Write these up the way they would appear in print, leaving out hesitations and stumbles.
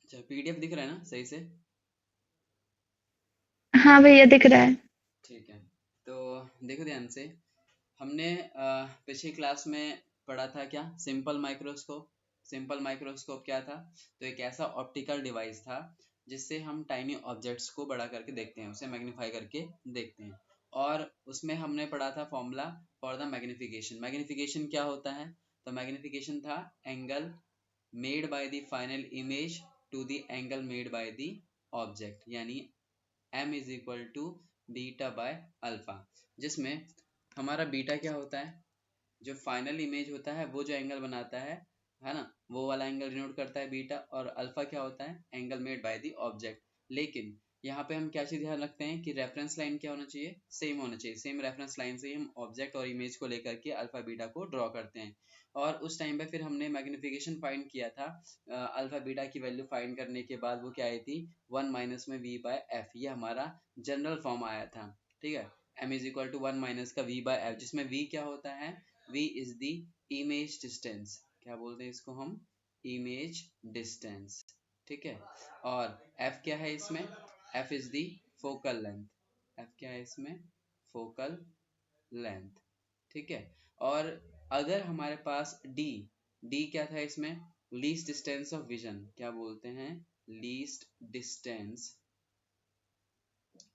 अच्छा, पीडीएफ दिख रहा है ना सही से? हाँ भैया दिख रहा है। ठीक है। तो देखो ध्यान से, हमने पिछली क्लास में पढ़ा था क्या, सिंपल माइक्रोस्कोप। सिंपल माइक्रोस्कोप क्या था? तो एक ऐसा ऑप्टिकल डिवाइस था जिससे हम टाइनी ऑब्जेक्ट्स को बड़ा करके देखते हैं, उसे मैग्नीफाई करके देखते हैं। और उसमें हमने पढ़ा था formula for the magnification. Magnification क्या होता है? तो मैग्निफिकेशन था angle made by the final image to the angle made by the object, यानी m is equal to beta by alpha, जिसमें हमारा बीटा क्या होता है? जो फाइनल इमेज होता है वो जो एंगल बनाता है ना, वो वाला एंगल डिनोट करता है बीटा। और अल्फा क्या होता है? Angle made by the object. लेकिन यहाँ पे हम क्या चीज ध्यान रखते हैं कि रेफरेंस लाइन क्या होना चाहिए? सेम होना चाहिए। सेम रेफरेंस लाइन से ही हम ऑब्जेक्ट और इमेज को लेकर के अल्फा बीटा को ड्रॉ करते हैं। और उस टाइम पे फिर हमने मैग्निफिकेशन फाइंड किया था। अल्फा बीटा की वैल्यू फाइंड करने के बाद वो क्या आई थी? 1 - v/f, ये हमारा जनरल फॉर्म आया था। ठीक है, m is equal to 1 - v/f, जिसमें v क्या होता है? v is the image distance. क्या बोलते हैं इसको हम? Image distance. ठीक है। और f क्या है इसमें? f is the focal length. f क्या है इसमें? Focal length. ठीक है। और अगर हमारे पास d क्या था इसमें? Least distance of vision. क्या बोलते हैं? Least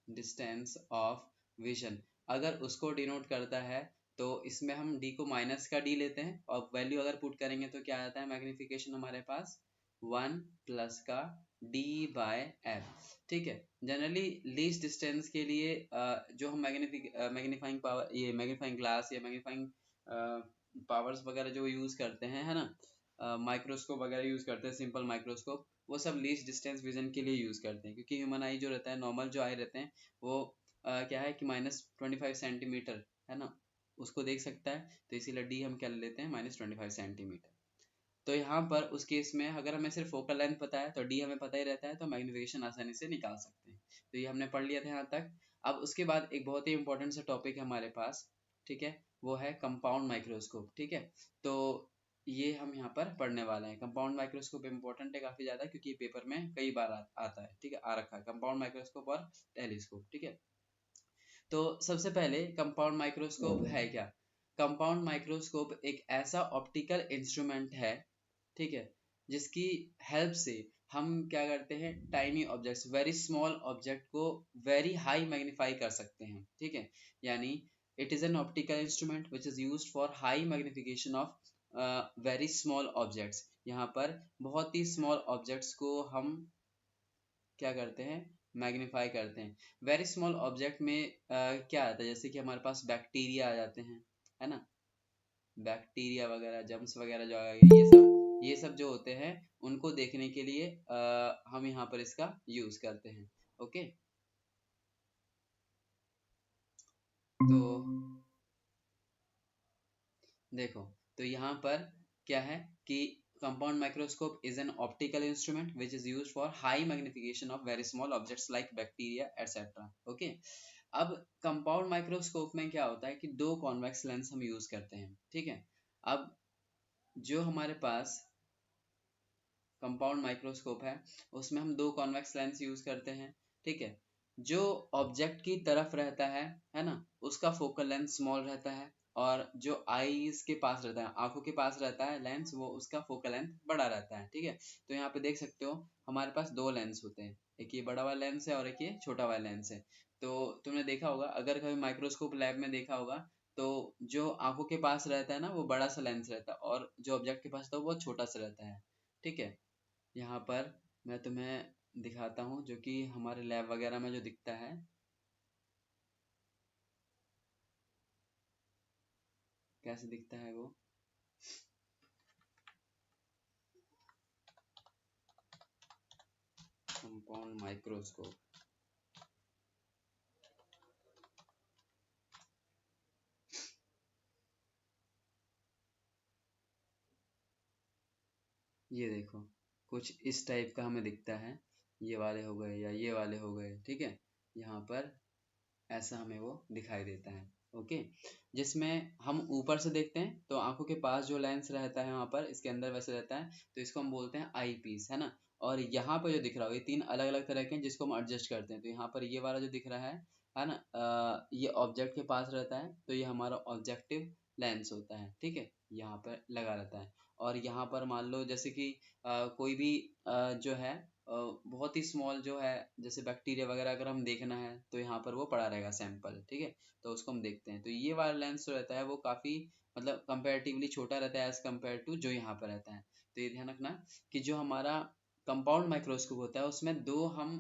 distance of vision. अगर उसको डिनोट करता है तो इसमें हम d को माइनस का d लेते हैं, और वैल्यू अगर पुट करेंगे तो क्या आता है मैग्निफिकेशन हमारे पास? 1 प्लस का d बाय f। ठीक है। जनरली लीस्ट डिस्टेंस के लिए जो हम मैग्नीफाइंग पावर, ये मैग्नीफाइंग ग्लास या मैग्नीफाइंग पावर्स वगैरह जो यूज करते हैं, है ना, माइक्रोस्कोप वगैरह यूज करते हैं, सिंपल माइक्रोस्कोप, वो सब लीस्ट डिस्टेंस विजन के लिए यूज करते हैं। क्योंकि ह्यूमन आई जो रहता है, नॉर्मल जो आई रहते हैं, वो क्या है कि -25 सेंटीमीटर, है ना, उसको देख सकता है। तो इसीलिए डी हम क्या ले लेते हैं? -25 सेंटीमीटर। तो यहाँ पर उस केस में अगर हमें सिर्फ फोकल लेंथ पता है तो डी हमें पता ही रहता है, तो मैग्निफिकेशन आसानी से निकाल सकते हैं। तो ये हमने पढ़ लिया था यहाँ तक। अब उसके बाद एक बहुत ही इंपॉर्टेंट सा टॉपिक है हमारे पास। ठीक है, वो है कंपाउंड माइक्रोस्कोप। ठीक है। तो ये हम यहाँ पर पढ़ने वाले हैं। कंपाउंड माइक्रोस्कोप इंपॉर्टेंट है काफी ज्यादा, क्योंकि पेपर में कई बार आता है। ठीक है, आ रखा है कंपाउंड माइक्रोस्कोप और टेलीस्कोप। ठीक है। तो सबसे पहले कंपाउंड माइक्रोस्कोप है क्या? कंपाउंड माइक्रोस्कोप एक ऐसा ऑप्टिकल इंस्ट्रूमेंट है, ठीक है, जिसकी हेल्प से हम क्या करते हैं? Tiny objects, very small object को वेरी हाई मैग्नीफाई कर सकते हैं। ठीक है। यानी it is an optical instrument which is used for high magnification of very small objects. यहाँ पर बहुत ही स्मॉल ऑब्जेक्ट्स को हम क्या करते हैं? मैग्नीफाई करते हैं। वेरी स्मॉल ऑब्जेक्ट में क्या आता है? जैसे कि हमारे पास बैक्टीरिया आ जाते हैं, है ना, बैक्टीरिया वगैरह, जम्स वगैरह जो आ गए, ये सब जो होते हैं, उनको देखने के लिए हम यहाँ पर इसका यूज करते हैं। ओके। तो देखो, तो यहाँ पर क्या है कि compound microscope is an optical instrument which is used for high magnification of very small objects like bacteria etcetera. Okay. अब कंपाउंड माइक्रोस्कोप में क्या होता है कि दो कॉन्वेक्स लेंस हम यूज करते हैं। ठीक है। अब जो हमारे पास कंपाउंड माइक्रोस्कोप है, उसमें हम दो कॉन्वेक्स लेंस यूज करते हैं। ठीक है। जो ऑब्जेक्ट की तरफ रहता है ना, उसका फोकल लेंथ स्मॉल रहता है। और जो आईज के पास रहता है, आंखों के पास रहता है लेंस, वो उसका फोकल लेंथ बड़ा रहता है। ठीक है। तो यहाँ पे देख सकते हो हमारे पास दो लेंस होते हैं, एक ये बड़ा वाला लेंस है और एक ये छोटा वाला लेंस है। तो तुमने देखा होगा, अगर कभी माइक्रोस्कोप लैब में देखा होगा, तो जो आंखों के पास रहता है ना, वो बड़ा सा लेंस रहता है, और जो ऑब्जेक्ट के पास रहता है वो छोटा सा रहता है। ठीक है। यहाँ पर मैं तुम्हें दिखाता हूँ, जो कि हमारे लैब वगैरह में जो दिखता है, कैसे दिखता है वो। कंपाउंड माइक्रोस्कोप, ये देखो, कुछ इस टाइप का हमें दिखता है। ये वाले हो गए या ये वाले हो गए। ठीक है। यहाँ पर ऐसा हमें वो दिखाई देता है। ओके, जिसमें हम ऊपर से देखते हैं तो आंखों के पास जो लेंस रहता है वहां पर इसके अंदर वैसे रहता है, तो इसको हम बोलते हैं आई पीस, है ना। और यहाँ पर जो दिख रहा हो ये तीन अलग अलग तरह के हैं जिसको हम एडजस्ट करते हैं। तो यहाँ पर ये वाला जो दिख रहा है ना, ये ऑब्जेक्ट के पास रहता है, तो ये हमारा ऑब्जेक्टिव लेंस होता है, ठीक है, यहाँ पर लगा रहता है। और यहाँ पर मान लो जैसे कि कोई भी जो है बहुत ही स्मॉल जो है, जैसे बैक्टीरिया वगैरह अगर हम देखना है तो यहाँ पर वो पड़ा रहेगा सैंपल, ठीक है, तो उसको हम देखते हैं। तो ये वाला लेंस जो रहता है वो काफ़ी मतलब कंपैरेटिवली छोटा रहता है एज कम्पेयर टू जो यहाँ पर रहता है। तो ये ध्यान रखना कि जो हमारा कंपाउंड माइक्रोस्कोप होता है उसमें दो हम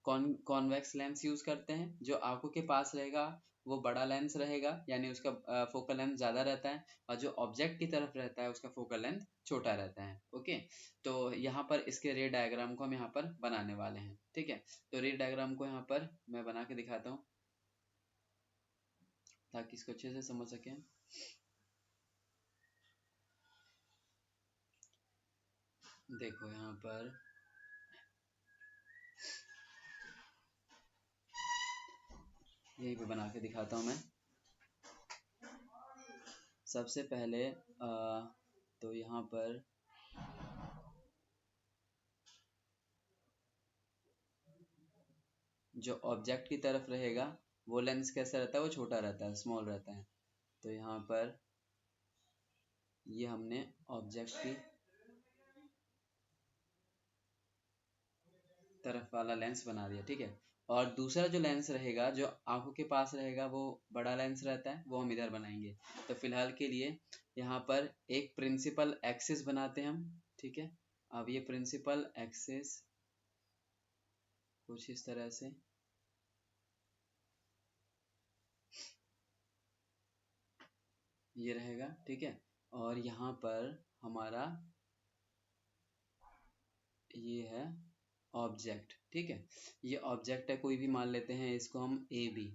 कॉन्वेक्स लेंस यूज करते हैं। जो आंखों के पास रहेगा वो बड़ा लेंस रहेगा, यानी उसका फोकल लेंथ ज़्यादा रहता है, और जो ऑब्जेक्ट की तरफ रहता है उसका फोकल लेंथ छोटा रहता है। ओके, तो यहाँ पर इसके रे डायग्राम को हम यहाँ पर बनाने वाले हैं, ठीक है। तो रे डायग्राम को यहाँ पर मैं बना के दिखाता हूँ ताकि इसको अच्छे से समझ सकें। देखो यहाँ पर यहीं पे बना के दिखाता हूँ मैं। सबसे पहले तो यहाँ पर जो ऑब्जेक्ट की तरफ रहेगा वो लेंस कैसा रहता है, वो छोटा रहता है, स्मॉल रहता है। तो यहाँ पर ये हमने ऑब्जेक्ट की तरफ वाला लेंस बना दिया, ठीक है। और दूसरा जो लेंस रहेगा जो आंखों के पास रहेगा वो बड़ा लेंस रहता है, वो हम इधर बनाएंगे। तो फिलहाल के लिए यहाँ पर एक प्रिंसिपल एक्सिस बनाते हैं हम, ठीक है। अब ये प्रिंसिपल एक्सिस कुछ इस तरह से ये रहेगा, ठीक है। और यहाँ पर हमारा ये है ऑब्जेक्ट, ठीक है। ये ऑब्जेक्ट है, कोई भी मान लेते हैं इसको हम ए बी,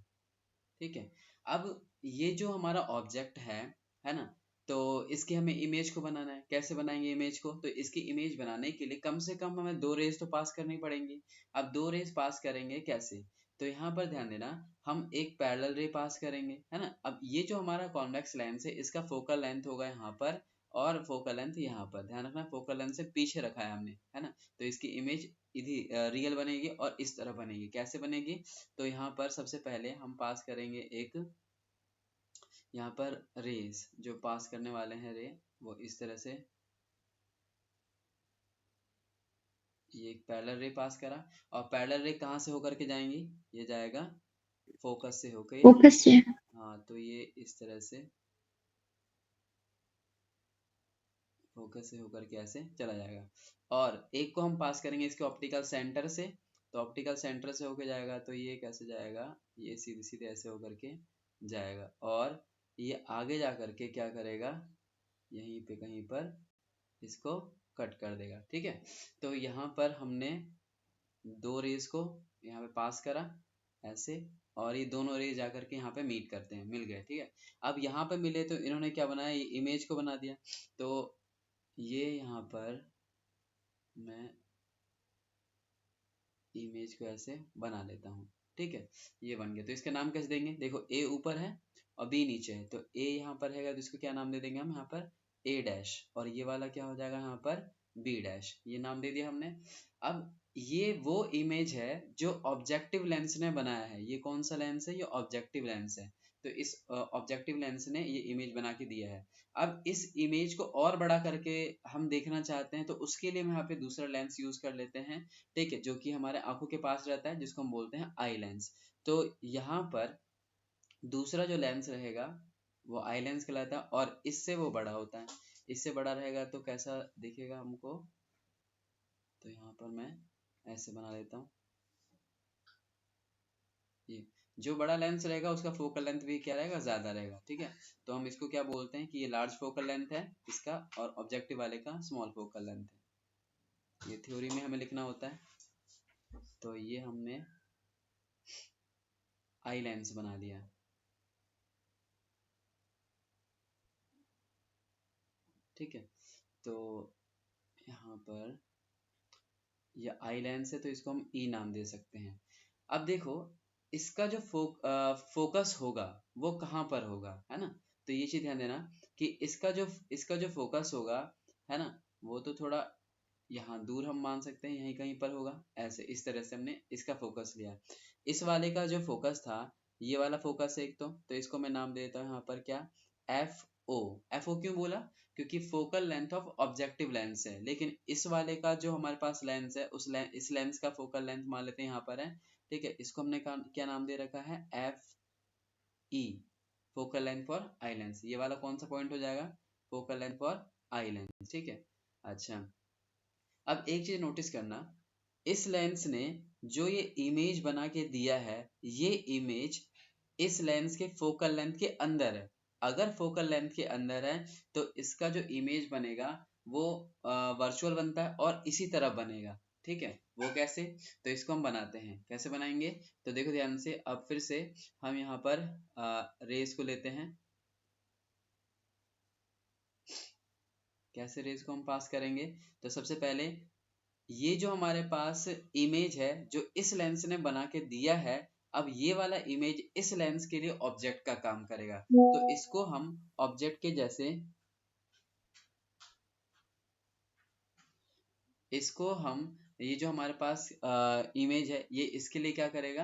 ठीक है। अब ये जो हमारा ऑब्जेक्ट है ना, तो इसकी हमें इमेज को बनाना है। कैसे बनाएंगे इमेज को, तो इसकी इमेज बनाने के लिए कम से कम हमें दो रेज तो पास करनी पड़ेंगी। अब दो रेज पास करेंगे कैसे, तो यहाँ पर ध्यान देना, हम एक पैरेलल रे पास करेंगे, है ना। अब ये जो हमारा कॉन्वेक्स लेंस है इसका फोकल लेंथ होगा यहाँ पर, और फोकल लेंथ यहाँ पर, ध्यान रखना फोकल लेंथ से पीछे रखा है हमने, है ना। तो इसकी इमेज इधर रियल बनेगी और इस तरह बनेगी। कैसे बनेगी, तो यहाँ पर सबसे पहले हम पास करेंगे एक, यहाँ पर रेज जो पास करने वाले हैं रे, वो इस तरह से ये एक पैरेलल रे पास करा। और पैरेलल रे कहाँ से होकर के जाएंगी, ये जाएगा फोकस से होकर, फोकस से। हाँ, तो ये इस तरह से फोकस से होकर के ऐसे चला जाएगा। और एक को हम पास करेंगे इसके ऑप्टिकल सेंटर से, तो ऑप्टिकल सेंटर से होके जाएगा, तो ये कैसे जाएगा, ये सीधे सीधे ऐसे होकर के जाएगा। और ये आगे जा करके क्या करेगा, यहीं पे कहीं पर इसको कट कर देगा, ठीक है। तो यहाँ पर हमने दो रेज को यहाँ पे पास करा ऐसे, और ये दोनों रेज जाकर के यहाँ पे मीट करते हैं, मिल गए, ठीक है। अब यहाँ पे मिले तो इन्होंने क्या बनाया, ये इमेज को बना दिया। तो ये यहाँ पर मैं इमेज को ऐसे बना लेता हूँ, ठीक है। ये बन गया, तो इसका नाम कैसे देंगे, देखो ए ऊपर है और बी नीचे है, तो ए यहाँ पर है तो इसको क्या नाम दे देंगे हम यहाँ पर ए डैश, और ये वाला क्या हो जाएगा यहाँ पर बी डैश, ये नाम दे दिया हमने। अब ये वो इमेज है जो ऑब्जेक्टिव लेंस ने बनाया है। ये कौन सा लेंस है, ये ऑब्जेक्टिव लेंस है। तो इस ऑब्जेक्टिव लेंस ने ये इमेज बना के दिया है। अब इस इमेज को और बड़ा करके हम देखना चाहते हैं, तो उसके लिए हम यहाँ पे दूसरा लेंस यूज कर लेते हैं, ठीक है, जो कि हमारे आंखों के पास रहता है, जिसको हम बोलते हैं आई लेंस। तो यहाँ पर दूसरा जो लेंस रहेगा वो आई लेंस कहलाता है, और इससे वो बड़ा होता है। इससे बड़ा रहेगा तो कैसा दिखेगा हमको, तो यहाँ पर मैं ऐसे बना लेता हूँ। ये जो बड़ा लेंस रहेगा उसका फोकल लेंथ भी क्या रहेगा, ज्यादा रहेगा, ठीक है। तो हम इसको क्या बोलते हैं कि ये लार्ज फोकल लेंथ है इसका, और ऑब्जेक्टिव वाले का स्मॉल फोकल लेंथ है। ये थ्योरी में हमें लिखना होता है। तो ये हमने आई लेंस बना लिया, ठीक है। तो यहाँ पर ये आई लेंस है तो इसको हम ई नाम दे सकते हैं। अब देखो इसका जो फोकस होगा वो कहाँ पर होगा, है ना। तो ये चीज ध्यान देना कि इसका जो फोकस होगा, है ना, वो तो थोड़ा यहाँ दूर हम मान सकते हैं, यहीं कहीं पर होगा। ऐसे इस तरह से हमने इसका फोकस लिया। इस वाले का जो फोकस था, ये वाला फोकस है एक, तो इसको मैं नाम दे देता हूँ यहाँ पर क्या, एफ ओ। एफ ओ क्यों बोला, क्योंकि focal length of objective lens है। लेकिन इस वाले का जो हमारे पास लेंस है, इस लेंस का फोकल लेंथ मान लेते हैं यहाँ पर है। ठीक है, इसको हमने क्या नाम दे रखा है, F E, focal length for eye lens. ये वाला कौन सा पॉइंट हो जाएगा, focal length for eye lens. ठीक है। अच्छा, अब एक चीज नोटिस करना, इस लेंस ने जो ये इमेज बना के दिया है, ये इमेज इस लेंस के फोकल लेंथ के अंदर है। अगर फोकल लेंथ के अंदर है तो इसका जो इमेज बनेगा वो वर्चुअल बनता है और इसी तरह बनेगा। ठीक है, वो कैसे, तो इसको हम बनाते हैं, कैसे बनाएंगे, तो देखो ध्यान से। अब फिर से हम यहाँ पर रेस को लेते हैं। कैसे रेस को हम पास करेंगे, तो सबसे पहले ये जो हमारे पास इमेज है जो इस लेंस ने बना के दिया है, अब ये वाला इमेज इस लेंस के लिए ऑब्जेक्ट का काम करेगा। तो इसको हम ऑब्जेक्ट के जैसे, इसको हम, ये जो हमारे पास इमेज है, ये इसके लिए क्या करेगा,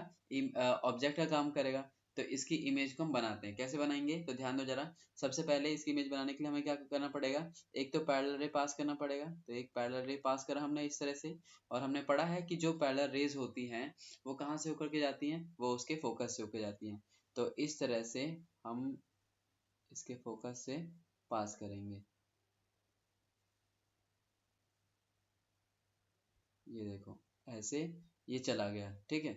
ऑब्जेक्ट का काम करेगा। तो इसकी इमेज को हम बनाते हैं, कैसे बनाएंगे, तो ध्यान दो जरा। सबसे पहले इसकी इमेज बनाने के लिए हमें क्या करना पड़ेगा, एक तो पैरेलल रे पास करना पड़ेगा। तो एक पैरेलल रे पास करा हमने इस तरह से, और हमने पढ़ा है कि जो पैरेलल रेज होती हैं वो कहाँ से होकर के जाती हैं, वो उसके फोकस से होकर जाती हैं। तो इस तरह से हम इसके फोकस से पास करेंगे। ये देखो, ऐसे ये चला गया। ठीक है,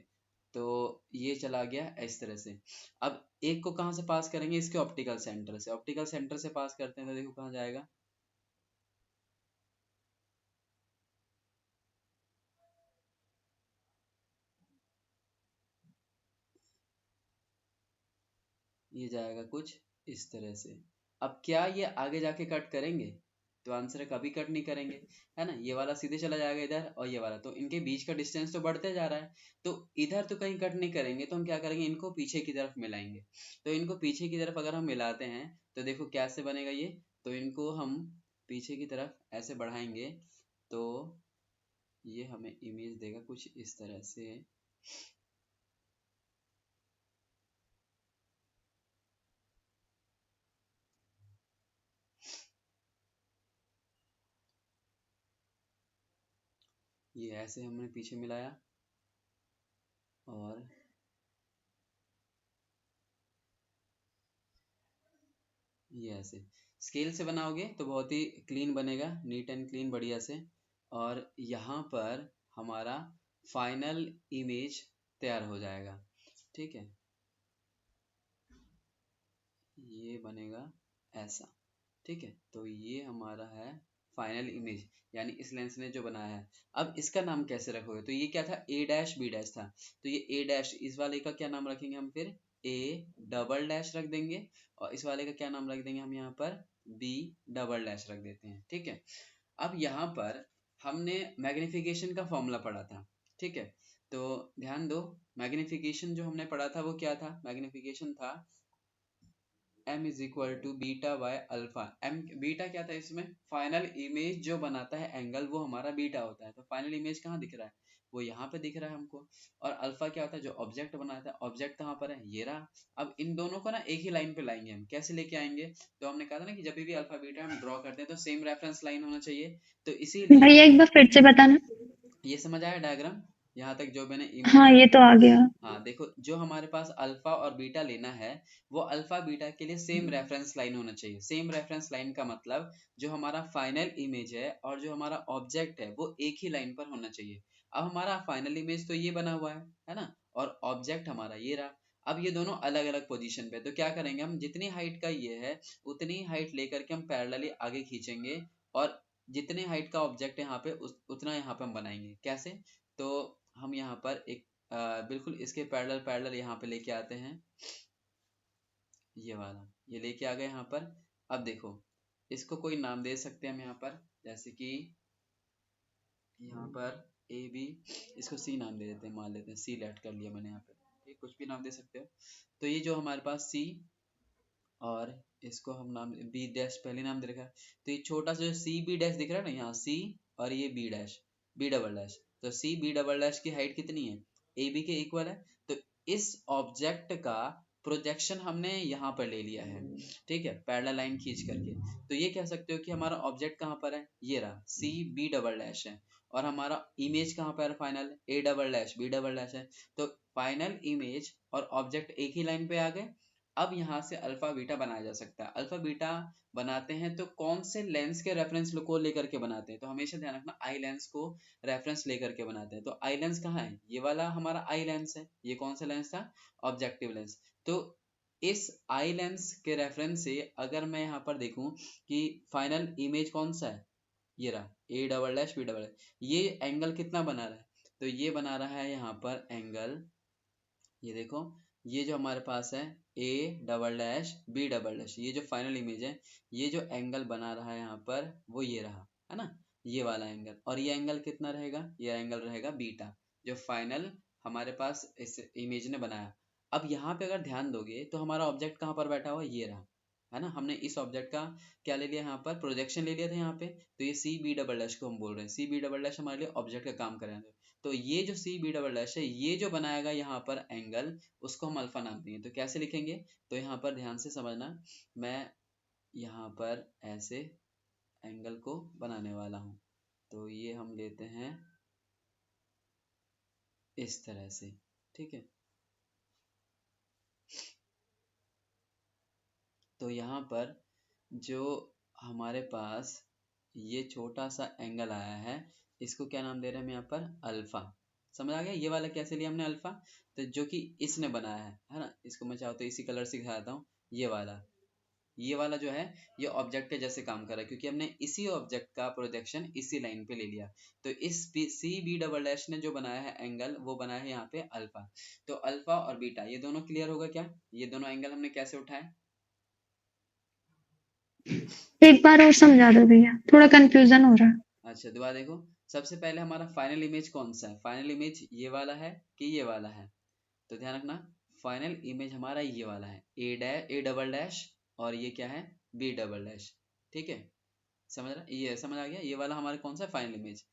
तो ये चला गया इस तरह से। अब एक को कहाँ से पास करेंगे, इसके ऑप्टिकल सेंटर से। ऑप्टिकल सेंटर से पास करते हैं तो देखो कहाँ जाएगा, ये जाएगा कुछ इस तरह से। अब क्या ये आगे जाके कट करेंगे, तो आंसर है कभी कट नहीं करेंगे, है ना। ये वाला सीधे चला जाएगा इधर, और ये वाला, तो इनके बीच का डिस्टेंस तो बढ़ते जा रहा है। तो इधर तो कहीं कट नहीं करेंगे, तो हम क्या करेंगे, इनको पीछे की तरफ मिलाएंगे। तो इनको पीछे की तरफ अगर हम मिलाते हैं तो देखो कैसे बनेगा ये, तो इनको हम पीछे की तरफ ऐसे बढ़ाएंगे, तो ये हमें इमेज देगा कुछ इस तरह से। ये ऐसे हमने पीछे मिलाया, और ये ऐसे स्केल से बनाओगे तो बहुत ही क्लीन बनेगा, नीट एंड क्लीन, बढ़िया से। और यहाँ पर हमारा फाइनल इमेज तैयार हो जाएगा। ठीक है, ये बनेगा ऐसा। ठीक है, तो ये हमारा है फाइनल इमेज, यानी इस लेंस ने जो बनाया है। अब इसका नाम कैसे रखोगे, तो ये क्या था, ए डैश बी डैश था। तो ये ए डैश, इस वाले का क्या नाम रखेंगे हम, फिर ए डबल डैश रख देंगे। और इस वाले का क्या नाम रख देंगे हम, यहाँ पर बी डबल डैश रख देते हैं। ठीक है, अब यहाँ पर हमने मैग्निफिकेशन का फॉर्मूला पढ़ा था। ठीक है, तो ध्यान दो, मैग्निफिकेशन जो हमने पढ़ा था वो क्या था, मैग्निफिकेशन था m is equal to beta by alpha. M beta क्या था इसमें, फाइनल इमेज जो बनाता है एंगल, वो हमारा बीटा होता है। तो फाइनल इमेज कहाँ दिख रहा है, वो यहाँ पे दिख रहा है हमको। और अल्फा क्या होता है, जो ऑब्जेक्ट बनाता है, ऑब्जेक्ट कहाँ पर है, ये रहा। अब इन दोनों को ना एक ही लाइन पे लाएंगे हम, कैसे लेके आएंगे, तो हमने कहा था ना कि जब भी अल्फा बीटा हम ड्रॉ करते हैं तो सेम रेफरेंस लाइन होना चाहिए। तो इसीलिए, भैया एक बार फिर से बताना। ये समझ आया डायग्राम, यहाँ तक जो मैंने इमेज हाँ, बना। ये तो आ गया। हाँ देखो, जो हमारे पास अल्फा और बीटा लेना है, वो अल्फा बीटा के लिए सेम रेफरेंस लाइन होना चाहिए। सेम रेफरेंस लाइन का मतलब जो हमारा फाइनल इमेज है और जो हमारा ऑब्जेक्ट है वो एक ही लाइन पर होना चाहिए। अब हमारा फाइनल इमेज तो ये बना हुआ है ना, और ऑब्जेक्ट हमारा ये रहा। अब ये दोनों अलग अलग पोजीशन पे, तो क्या करेंगे हम, जितनी हाइट का ये है उतनी हाइट लेकर के हम पैरेलली आगे खींचेंगे, और जितने हाइट का ऑब्जेक्ट है यहाँ पे उतना यहाँ पे हम बनाएंगे। कैसे, तो हम यहाँ पर एक बिल्कुल इसके पैरेलल पैरेलल यहाँ पे लेके आते हैं, ये वाला, ये लेके आ गए यहाँ पर। अब देखो, इसको कोई नाम दे सकते हैं हम यहाँ पर, जैसे कि यहाँ पर ए बी, इसको सी नाम दे देते हैं, मान लेते हैं सी लेट कर लिया मैंने यहाँ पे। ये कुछ भी नाम दे सकते हो। तो ये जो हमारे पास सी और इसको हम नाम बी डैश पहले नाम दे रखा है, तो ये छोटा सा जो सी बी डैश दिख रहा है ना यहाँ सी और ये B dash B double dash, तो सी बी डबल डैश की हाइट कितनी है, ए बी के इक्वल है। तो इस ऑब्जेक्ट का प्रोजेक्शन हमने यहाँ पर ले लिया है, ठीक है, पैरेलल लाइन खींच करके। तो ये कह सकते हो कि हमारा ऑब्जेक्ट कहाँ पर है, ये रहा सी बी डबल डैश है, और हमारा इमेज कहाँ पर है final, A double dash B double dash है। तो फाइनल इमेज और ऑब्जेक्ट एक ही लाइन पे आ गए। अब यहाँ से अल्फा बीटा बनाया जा सकता है। अल्फा बीटा बनाते हैं तो कौन से लेंस के रेफरेंस को लेकर के बनाते हैं, तो हमेशा ध्यान रखना आई लेंस को रेफरेंस लेकर के बनाते हैं। तो आई लेंस कहाँ है, ये वाला हमारा आई लेंस है। ये कौन सा लेंस था, ऑब्जेक्टिव लेंस। तो इस आई लेंस के रेफरेंस से अगर मैं यहाँ पर देखूं कि फाइनल इमेज कौन सा है, ये रहा A double dash B double dash, ये एंगल कितना बना रहा है, तो ये बना रहा है यहाँ पर एंगल, ये देखो, ये जो हमारे पास है A double dash B double dash, ये जो फाइनल इमेज है, ये जो एंगल बना रहा है यहाँ पर वो ये रहा, है ना, ये वाला एंगल। और ये एंगल कितना रहेगा, ये एंगल रहेगा बीटा, जो फाइनल हमारे पास इस इमेज ने बनाया। अब यहाँ पे अगर ध्यान दोगे तो हमारा ऑब्जेक्ट कहाँ पर बैठा हुआ, ये रहा, है ना। हमने इस ऑब्जेक्ट का क्या ले लिया, यहाँ पर प्रोजेक्शन ले लिया था यहाँ पे। तो ये सी बी डबल डैश को हम बोल रहे हैं, सी बी डबल डैश हमारे लिए ऑब्जेक्ट का काम करेंगे। तो ये जो सी बी डबल डैश है, ये जो बनाएगा यहाँ पर एंगल, उसको हम अल्फा नाम देंगे। तो कैसे लिखेंगे, तो यहाँ पर ध्यान से समझना, मैं यहाँ पर ऐसे एंगल को बनाने वाला हूँ। तो ये हम लेते हैं इस तरह से, ठीक है। तो यहाँ पर जो हमारे पास ये छोटा सा एंगल आया है, इसको क्या नाम दे रहे हैं हम यहाँ पर, अल्फा। समझ आ गया, ये वाला कैसे लिया हमने अल्फा, तो जो कि इसने बनाया है ना। इसको मैं चाहता हूँ इसी कलर से दिखाता हूँ, ये वाला जो है ये ऑब्जेक्ट के जैसे काम कर रहा है, क्योंकि हमने इसी ऑब्जेक्ट का प्रोजेक्शन इसी लाइन पे ले लिया। तो इस सी बी डबल डैश ने जो बनाया है एंगल, वो बनाया है यहाँ पे अल्फा। तो अल्फा और बीटा ये दोनों क्लियर होगा क्या, ये दोनों एंगल हमने कैसे उठाए। एक बार और समझा दो भैया, थोड़ा कंफ्यूजन हो रहा है। अच्छा दोबारा देखो, सबसे पहले हमारा फाइनल इमेज कौन सा है, फाइनल इमेज ये वाला है कि ये वाला है, तो ध्यान रखना, फाइनल इमेज हमारा ये वाला है, ए डबल डैश, और ये क्या है, बी डबल डैश, ठीक है। समझ रहा, ये समझ आ गया, ये वाला हमारा कौन सा फाइनल इमेज।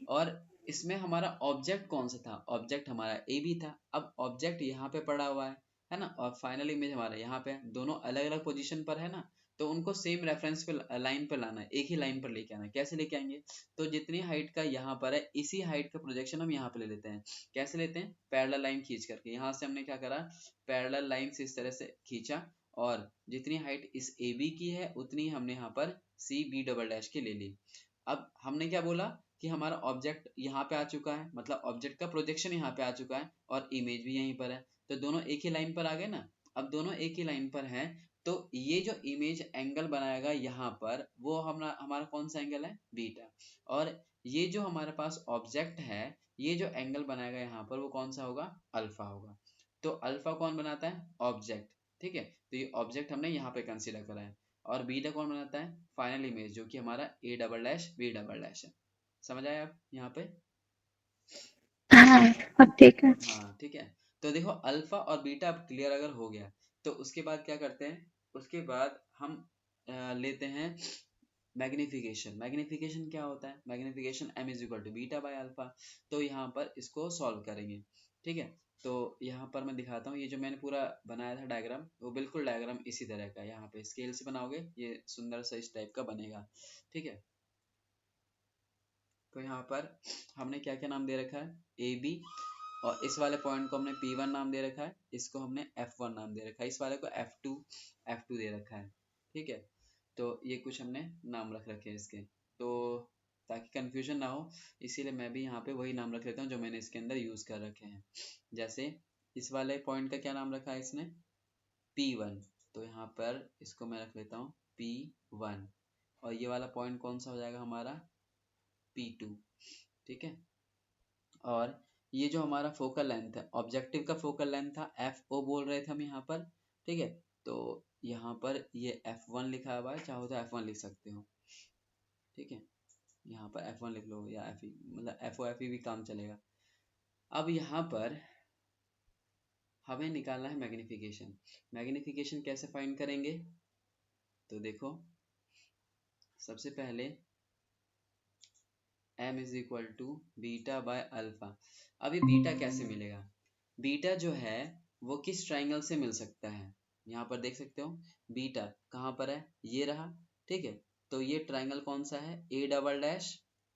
और इसमें हमारा ऑब्जेक्ट कौन सा था, ऑब्जेक्ट हमारा ए बी था। अब ऑब्जेक्ट यहाँ पे पड़ा हुआ है ना, और फाइनल इमेज हमारा यहाँ पे है, दोनों अलग अलग पोजीशन पर है ना। तो उनको सेम रेफरेंस पे लाइन पर लाना है, एक ही लाइन पर लेके आना है। कैसे लेके आएंगे, तो जितनी हाइट का यहाँ पर है, इसी हाइट का प्रोजेक्शन हम यहाँ पे ले लेते हैं। कैसे लेते हैं, पैरेलल लाइन खींच करके। यहाँ से हमने क्या करा, पैरेलल लाइन से इस तरह से खींचा, और जितनी हाइट इस ए बी की है उतनी हमने यहाँ पर सी बी डबल डैश की ले ली। अब हमने क्या बोला कि हमारा ऑब्जेक्ट यहाँ पे आ चुका है, मतलब ऑब्जेक्ट का प्रोजेक्शन यहाँ पे आ चुका है, और इमेज भी यहीं पर है। तो दोनों एक ही लाइन पर आ गए ना। अब दोनों एक ही लाइन पर हैं, तो ये जो इमेज एंगल बनाएगा यहाँ पर, वो हमारा कौन सा एंगल है, बीटा। और ये जो हमारे पास ऑब्जेक्ट है, ये जो एंगल बनाएगा यहाँ पर, वो कौन सा होगा, अल्फा होगा। तो अल्फा कौन बनाता है, ऑब्जेक्ट, ठीक है। तो ये ऑब्जेक्ट हमने यहाँ पे कंसीडर करा है। और बीटा कौन बनाता है, फाइनल इमेज, जो कि हमारा A double dash B double dash है। समझ आया आप यहाँ पे, हाँ, अब ठीक है। हाँ ठीक है। तो देखो अल्फा और बीटा अब क्लियर अगर हो गया, तो उसके बाद क्या करते हैं, उसके बाद हम लेते हैं मैग्निफिकेशन। मैग्निफिकेशन क्या होता है, magnification m is equal to beta by alpha. तो यहाँ पर इसको सॉल्व करेंगे, ठीक है। तो यहाँ पर मैं दिखाता हूँ, ये जो मैंने पूरा बनाया था डायग्राम, वो बिल्कुल डायग्राम इसी तरह का है। यहाँ पे स्केल से बनाओगे ये सुंदर सा इस टाइप का बनेगा, ठीक है। तो यहाँ पर हमने क्या क्या नाम दे रखा है, ए बी, और इस वाले पॉइंट को हमने P1 नाम दे रखा है, इसको हमने F1 नाम दे रखा है, इस वाले को F2 दे रखा है, ठीक है। तो ये कुछ हमने नाम रख रखे हैं इसके, तो ताकि कंफ्यूजन ना हो, इसीलिए मैं भी यहाँ पे वही नाम रख लेता हूँ जो मैंने इसके अंदर यूज कर रखे हैं। जैसे इस वाले पॉइंट का क्या नाम रखा है इसने, P1, तो यहाँ पर इसको मैं रख लेता हूँ P1। और ये वाला पॉइंट कौन सा हो जाएगा हमारा, P2, ठीक है। और ये जो हमारा फोकल लेंथ है, ऑब्जेक्टिव का फोकल लेंथ था, एफ ओ बोल रहे थे हम यहाँ पर, ठीक है। तो यहाँ पर ये F1 लिखा हुआ है, चाहो तो F1 लिख सकते हो, ठीक है। यहाँ पर F1 लिख लो या FE, मतलब FO FE भी काम चलेगा। अब यहाँ पर हमें निकालना है मैग्निफिकेशन। मैग्निफिकेशन कैसे फाइंड करेंगे? तो देखो, सबसे पहले m is equal to beta by alpha. अब ये बीटा कैसे मिलेगा? बीटा जो है वो किस ट्राइंगल से मिल सकता है? यहाँ पर देख सकते हो बीटा कहाँ पर है, ये रहा, ठीक है। तो ये ट्राइंगल कौन सा है? A double dash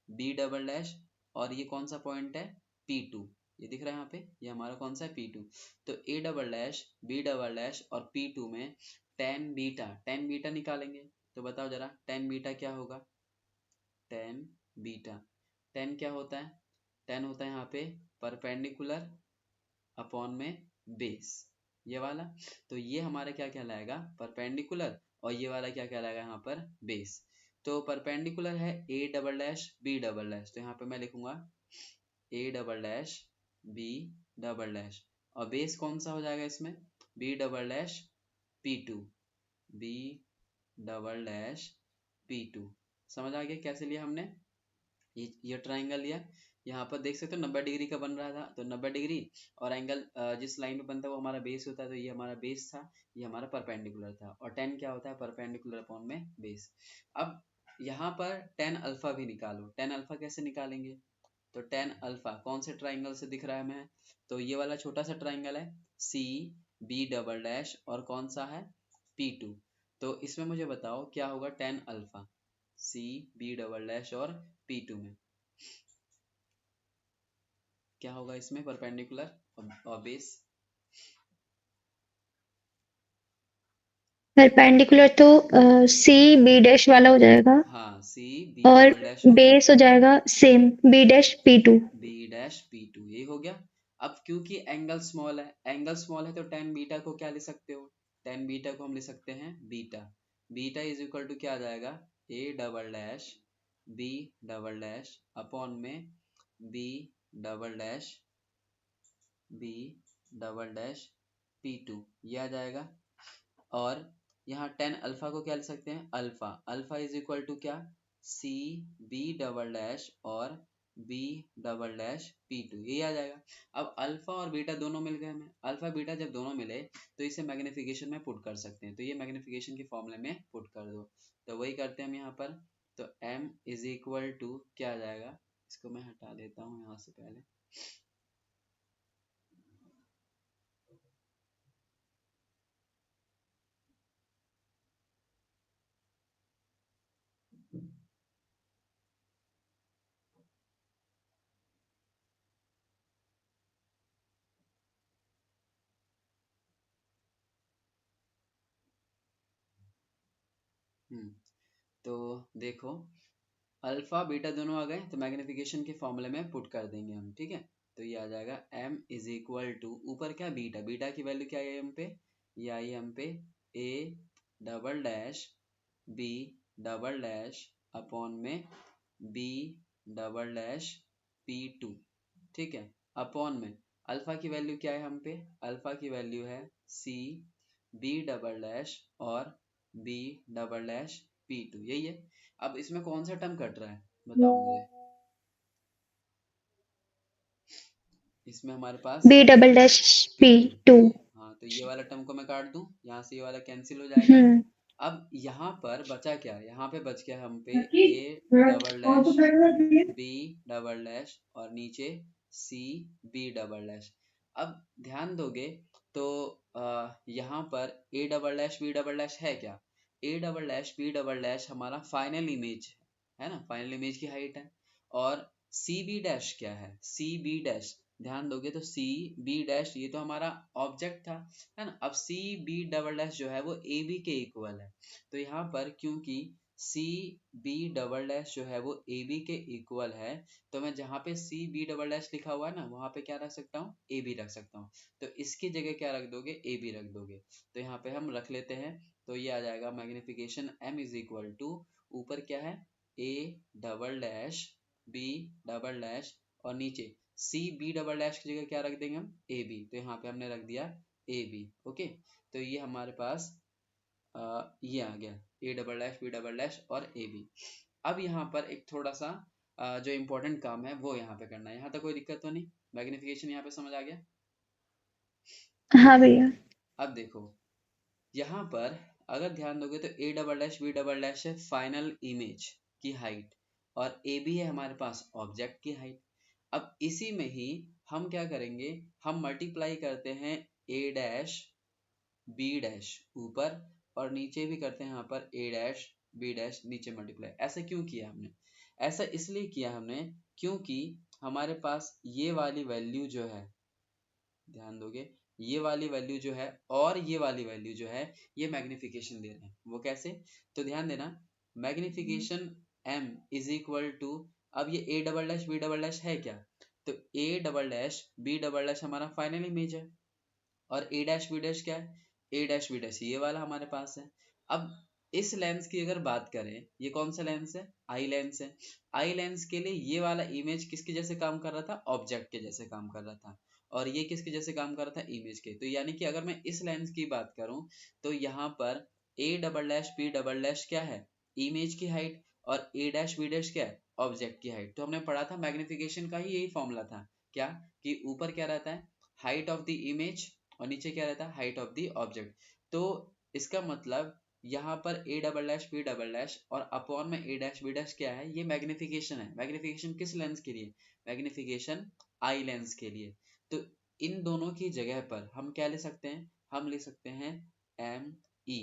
B double dash और ये कौन सा पॉइंट है? P2। ये दिख रहा है यहाँ पे, ये हमारा कौन सा है? P2। तो A double dash B double dash और P2 में टेन बीटा निकालेंगे। तो बताओ जरा टेन बीटा क्या होगा? टेन बीटा, टेन क्या होता है? टेन होता है यहाँ पे परपेंडिकुलर अपॉन में बेस, ये वाला। तो ये हमारा क्या कहलाएगा? परपेंडिकुलर। और ये वाला क्या कहलाएगा यहाँ पर? बेस। तो परपेंडिकुलर है A double dash B double dash, तो यहाँ पे मैं लिखूंगा A double dash B double dash. और बेस कौन सा हो जाएगा इसमें? B double dash P2, B double dash P2। समझ आ गया कैसे लिया हमने? ये ट्राइंगल लिया, यहाँ पर देख सकते हो 90 डिग्री का बन रहा था, तो 90 डिग्री और एंगल जिस लाइन में बनता है वो हमारा बेस होता है, तो ये हमारा बेस था, ये हमारा परपेंडिकुलर था। और टेन क्या होता है? परपेंडिकुलर अपॉन में बेस। अब यहाँ पर टेन अल्फा भी निकालो। टेन अल्फा कैसे निकालेंगे? तो टेन अल्फा कौन से ट्राइंगल से दिख रहा है हमें? तो ये वाला छोटा सा ट्राइंगल है सी बी डबल डैश और कौन सा है? P2। तो इसमें मुझे बताओ क्या होगा tan alpha C B double dash और P2 में क्या होगा? इसमें परपेंडिकुलर और बेस। परपेंडिकुलर तो सी बी डैश वाला हो जाएगा हाँ, सी बी और डबल डैश और बेस हो जाएगा same B dash P2। B dash P2, ये हो गया। अब क्योंकि एंगल स्मॉल है, एंगल स्मॉल है तो टेन बीटा को क्या ले सकते हो? टेन बीटा को हम ले सकते हैं beta. Beta is equal to क्या आ जाएगा? A double dash B double dash upon में B double dash B double dash P2, ये आ जाएगा। और यहाँ टेन अल्फा को क्या ले सकते हैं? Alpha. Alpha is equal to क्या? सी बी डबल डैश और बी डबल डैश P2, ये आ जाएगा। अब अल्फा और बीटा दोनों मिल गए हमें। अल्फा बीटा जब दोनों मिले तो इसे मैग्निफिकेशन में पुट कर सकते हैं, तो ये मैग्निफिकेशन के फॉर्मूले में पुट कर दो। तो वही करते हैं हम यहाँ पर। तो m इज इक्वल टू क्या आ जाएगा? इसको मैं हटा देता हूँ यहाँ से पहले। तो देखो अल्फा बीटा दोनों आ गए, तो मैग्निफिकेशन के फॉर्मूले में पुट कर देंगे हम, ठीक है। तो ये आ जाएगा m इज इक्वल टू ऊपर क्या? बीटा। बीटा की वैल्यू क्या आई हम पे? ये आई हम पे a double dash b double dash upon में b डबल डैश P2, ठीक है। अपॉन में अल्फा की वैल्यू क्या है हम पे? अल्फा की वैल्यू है c b डबल डैश और b डबल डैश P2, यही है। अब इसमें कौन सा टर्म कट रहा है बताओ मुझे? इसमें हमारे पास B double dash P2। P2। हाँ, तो ये वाला टर्म को मैं काट दूं, यहाँ से ये वाला कैंसिल हो जाएगा। हम्म। अब यहाँ पर बचा क्या? यहाँ पे बच गया हम पे a double dash b double dash और नीचे c b डबल डैश। अब ध्यान दोगे तो यहाँ पर a double dash b double dash है क्या? a double dash b double dash हमारा फाइनल इमेज है ना, फाइनल इमेज की हाइट है। और सी बी डैश क्या है? सी बी डैश ध्यान दोगे तो सी बी डैश ये तो हमारा ऑब्जेक्ट था, है ना। अब सी बी डबल डैश जो है वो ए बी के इक्वल है। तो यहाँ पर क्योंकि सी बी डबल डैश जो है वो ए बी के इक्वल है, तो मैं जहाँ पे सी बी डबल डैश लिखा हुआ है ना वहां पे क्या रख सकता हूँ? ए बी रख सकता हूँ। तो इसकी जगह क्या रख दोगे? ए बी रख दोगे। तो यहाँ पे हम रख लेते हैं। तो ये आ जाएगा magnification m is equal to ऊपर क्या है? a double dash b double dash और नीचे सी बी डबल डैश की जगह क्या रख देंगे हम? A B. तो यहाँ पे हमने रख दिया ए बी, ओके। तो ये हमारे पास ये आ गया A double dash B double dash और ए बी। अब यहाँ पर एक थोड़ा सा जो इम्पोर्टेंट काम है वो यहाँ पे करना है। यहाँ तक कोई दिक्कत तो नहीं? मैग्निफिकेशन यहाँ पे समझ आ गया? हाँ भैया। अब देखो यहाँ पर अगर ध्यान दोगे तो A double dash B double dash है फाइनल इमेज की हाइट, और ए बी है हमारे पास ऑब्जेक्ट की हाइट। अब इसी में ही हम क्या करेंगे, हम मल्टीप्लाई करते हैं ए डैश बी डैश ऊपर, और नीचे भी करते हैं यहाँ पर ए डैश बी डैश नीचे मल्टीप्लाई। ऐसा क्यों किया हमने? ऐसा इसलिए किया हमने क्योंकि हमारे पास ये वाली वैल्यू जो है, ध्यान दोगे, ये वाली वैल्यू जो है और ये वाली वैल्यू जो है ये मैग्निफिकेशन दे रहे हैं। वो कैसे? तो ध्यान देना, magnification m is equal to, अब ये a double dash B double dash है क्या, तो a double dash B double dash हमारा फाइनल इमेज है, और a डैश बी डैश क्या है, a डैश बी डैश ये वाला हमारे पास है। अब इस लेंस की अगर बात करें, ये कौन सा लेंस है, आई लेंस है। आई लेंस के लिए ये वाला इमेज किसके जैसे काम कर रहा था, ऑब्जेक्ट के जैसे काम कर रहा था, और ये किसके जैसे काम कर रहा था, इमेज के। तो यानी कि अगर मैं इस लेंस की बात करूं तो यहाँ पर a double dash B double dash क्या है, इमेज की हाइट, और a डैश बी डैश क्या है, ऑब्जेक्ट की हाइट। तो हमने पढ़ा था मैग्निफिकेशन का ही यही फॉर्मूला था, क्या कि ऊपर क्या रहता है, हाइट ऑफ द इमेज, और नीचे क्या रहता है, हाइट ऑफ द ऑब्जेक्ट। तो इसका मतलब यहाँ पर a double dash B double dash और अपॉन में a डैश बी डैश क्या है, ये मैग्निफिकेशन है। मैग्निफिकेशन किस लेंस के लिए, मैग्निफिकेशन आई लेंस के लिए। तो इन दोनों की जगह पर हम क्या ले सकते हैं, हम ले सकते हैं एम ई।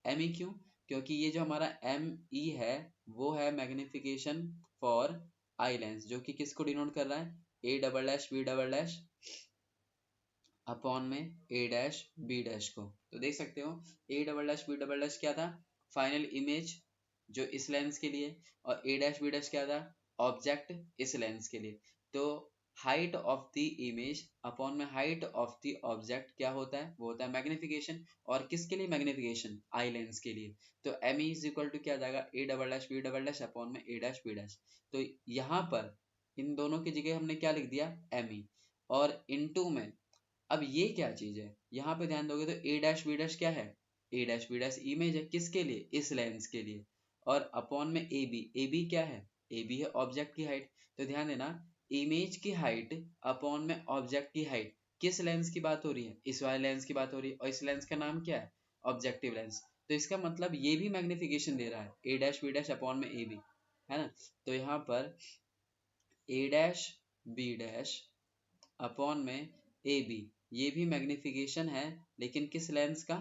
एम ई क्यों? क्योंकि ये जो हमारा एम ई है वो है मैग्निफिकेशन फॉर आई लेंस, जो कि किसको डिनोट कर रहा है, A double dash B double dash upon में ए डैश बी डैश को। तो देख सकते हो A double dash B double dash क्या था, फाइनल इमेज जो इस लेंस के लिए, और ए डैश बी डैश क्या था, ऑब्जेक्ट इस लेंस के लिए। तो height of the image upon में हाइट ऑफ द ऑब्जेक्ट क्या होता है, वो होता है मैग्निफिकेशन। और किसके लिए मैग्निफिकेशन, आई लेंस के लिए। तो एम इज इक्वल टू क्या आ जाएगा, A double dash B double dash upon में ए डैश बी डैश। तो यहाँ पर इन दोनों की जगह हमने क्या लिख दिया, एम ई, और इनटू में, अब ये क्या चीज है, यहाँ पे ध्यान दोगे तो ए डैश बी डैश क्या है, ए डैश बी डैश इमेज है, किसके लिए, इस लेंस के लिए। और अपॉन में ए बी क्या है, ए बी है ऑब्जेक्ट की हाइट। तो ध्यान देना, इमेज की हाइट अपॉन में ऑब्जेक्ट की हाइट, किस लेंस की बात हो रही है, इस वाले लेंस की बात हो रही है, और इस लेंस का नाम क्या है, ऑब्जेक्टिव लेंस। तो इसका मतलब ये भी मैग्निफिकेशन दे रहा है, ए डैश बी डैश अपॉन में ए बी, है ना। तो यहाँ पर A dash B dash upon में ए बी, ये भी मैग्निफिकेशन है, लेकिन किस लेंस का,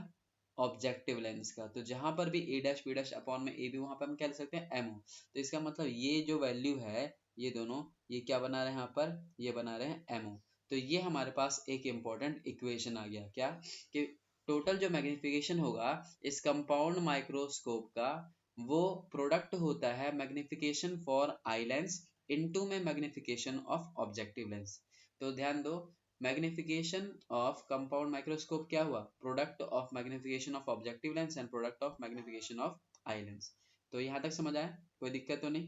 ऑब्जेक्टिव लेंस का। तो जहां पर भी ए डैश बी डैश अपॉन में ए बी, वहां पर हम क्या लिख सकते हैं, एमओ। तो इसका मतलब ये जो वैल्यू है, ये दोनों, ये क्या बना रहे हैं यहाँ पर, ये बना रहे हैं एमओ। तो ये हमारे पास एक इंपॉर्टेंट इक्वेशन आ गया, क्या कि टोटल जो मैग्निफिकेशन होगा इस कंपाउंड माइक्रोस्कोप का, वो प्रोडक्ट होता है magnification for eye lens into में मैग्निफिकेशन ऑफ ऑब्जेक्टिव लेंस। तो ध्यान दो, मैग्निफिकेशन ऑफ कंपाउंड माइक्रोस्कोप क्या हुआ, product of magnification of objective lens and product of magnification of eye lens. तो यहाँ तक समझ आया, कोई दिक्कत तो नहीं,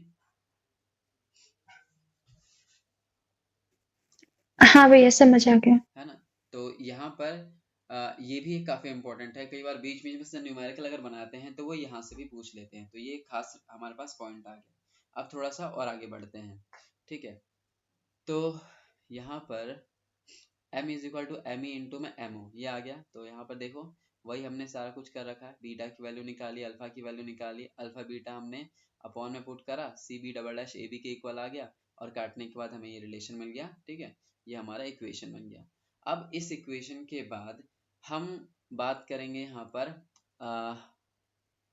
हाँ भैया, समझ आ गया। है ना। तो यहाँ पर ये भी काफी इंपॉर्टेंट है, कई बार बीच बीच में से न्यूमेरिकल अगर बनाते हैं तो वो यहाँ से भी पूछ लेते हैं, तो ये खास हमारे पास पॉइंट आ गया। अब थोड़ा सा और आगे बढ़ते हैं, ठीक है। तो यहाँ पर m is equal to M E into में एम ओ, ये आ गया। तो यहाँ पर देखो वही हमने सारा कुछ कर रखा है, बीटा की वैल्यू निकाली, अल्फा की वैल्यू निकाली, अल्फा बीटा हमने अपॉन में पुट करा, C B double dash A B के इक्वल आ गया, और काटने के बाद हमें ये रिलेशन मिल गया, ठीक है। ये हमारा इक्वेशन बन गया। अब इस इक्वेशन के बाद हम बात करेंगे यहाँ पर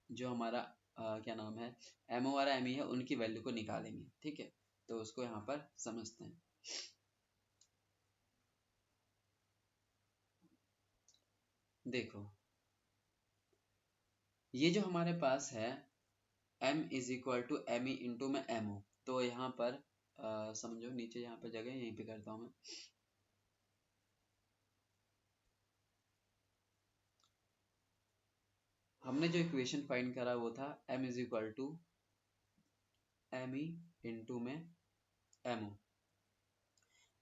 जो हमारा क्या नाम है, एम ओ और एम ई है, उनकी वैल्यू को निकालेंगे, ठीक है। तो उसको यहाँ पर समझते हैं। देखो ये जो हमारे पास है m is equal to M E into में एम ओ, तो यहाँ पर समझो नीचे यहाँ पे जगह यहीं पे करता हूँ मैं। हमने जो इक्वेशन फाइंड करा वो था m is equal to M E into में एम ओ।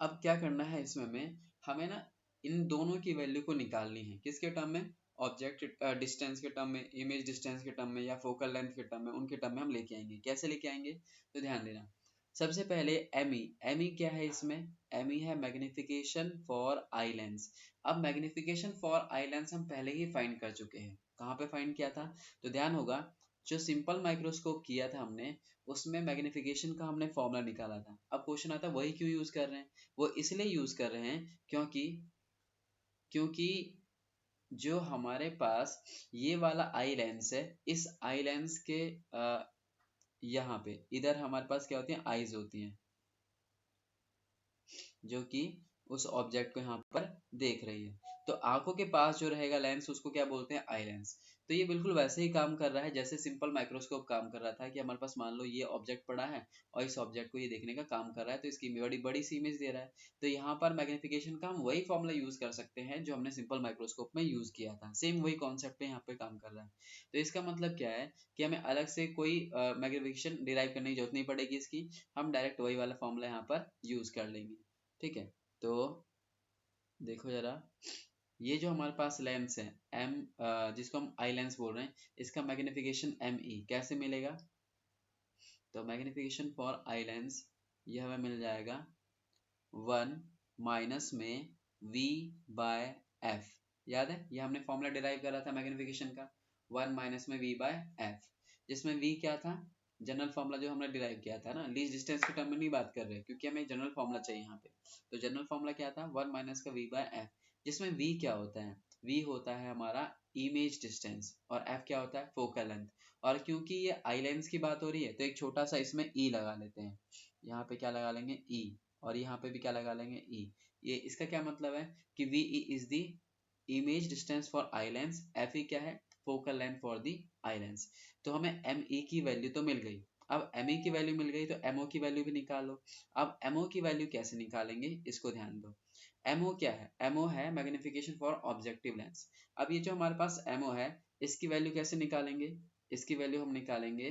अब क्या करना है इसमें हमें ना इन दोनों की वैल्यू को निकालनी है, किसके टर्म में, ऑब्जेक्ट डिस्टेंस के टर्म में, इमेज डिस्टेंस के टर्म में, या फोकल लेंथ के टर्म में, उनके टर्म में हम लेके आएंगे। कैसे लेके आएंगे, तो ध्यान देना, सबसे पहले एमई क्या है इसमें, एमई है मैग्निफिकेशन फॉर आई लेंस। अब मैग्निफिकेशन फॉर आई लेंस हम पहले ही फाइंड कर चुके हैं, कहाँ पे फाइंड किया था, तो ध्यान होगा जो सिंपल माइक्रोस्कोप किया था हमने उसमें मैग्निफिकेशन का हमने फॉर्मूला निकाला था। अब क्वेश्चन आता है वही क्यों यूज कर रहे हैं, वो इसलिए यूज कर रहे हैं क्योंकि क्योंकि जो हमारे पास ये वाला आई लेंस है, इस आई लेंस के यहाँ पे इधर हमारे पास क्या होती है, आईज होती हैं जो कि उस ऑब्जेक्ट को यहाँ पर देख रही है। तो आंखों के पास जो रहेगा लेंस उसको क्या बोलते हैं, आई लेंस। तो ये बिल्कुल वैसे ही काम कर रहा है जैसे सिंपल माइक्रोस्कोप काम कर रहा था कि हमारे पास मान लो ये ऑब्जेक्ट पड़ा है और इस ऑब्जेक्ट को ये देखने का काम कर रहा है, तो इसकी बड़ी बड़ी सी इमेज दे रहा है। तो यहाँ पर मैग्निफिकेशन का हम वही फॉर्मूला यूज कर सकते हैं जो हमने सिंपल माइक्रोस्कोप में यूज किया था, सेम वही कॉन्सेप्ट पे यहाँ पे काम कर रहा है। तो इसका मतलब क्या है कि हमें अलग से कोई मैग्निफिकेशन डिराइव करने की जरूरत नहीं पड़ेगी इसकी, हम डायरेक्ट वही वाला फॉर्मूला यहाँ पर यूज कर लेंगे। ठीक है, तो देखो जरा, ये जो हमारे पास लेंस है एम, जिसको हम आई लेंस बोल रहे हैं, इसका मैग्निफिकेशन एम ई कैसे मिलेगा, तो मैग्निफिकेशन फॉर आई लेंस ये हमें मिल जाएगा 1 माइनस में v बाय एफ। याद है ये हमने फॉर्मूला डिराइव करा था मैग्निफिकेशन का, 1 माइनस में v बाय एफ, जिसमें v क्या था, जनरल फॉर्मूला जो हमने डिराइव किया था ना, लीस्ट डिस्टेंस के टर्म में नहीं बात कर रहे क्योंकि हमें जनरल फॉर्मूला चाहिए यहाँ पे। तो जनरल फॉर्मूला क्या था, 1 माइनस का v बाय एफ, जिसमें v क्या होता है, v होता है हमारा इमेज डिस्टेंस और f क्या होता है, फोकल लेंथ। और क्योंकि ये आई लेंस की बात हो रही है तो एक छोटा सा इसमें e लगा लेते हैं, यहाँ पे क्या लगा लेंगे e, और यहाँ पे भी क्या लगा लेंगे e। ये इसका क्या मतलब है कि V E is the image distance for eye lens, F E क्या है, focal length for the eye lens. तो हमें एम ई की वैल्यू तो मिल गई, अब एम ई की वैल्यू मिल गई तो एम ओ की वैल्यू भी निकालो। अब एम ओ की वैल्यू कैसे निकालेंगे इसको ध्यान दो। एम ओ क्या है, एम ओ है मैग्निफिकेशन फॉर ऑब्जेक्टिव लेंस। अब ये जो हमारे पास एम ओ है इसकी वैल्यू कैसे निकालेंगे, इसकी वैल्यू हम निकालेंगे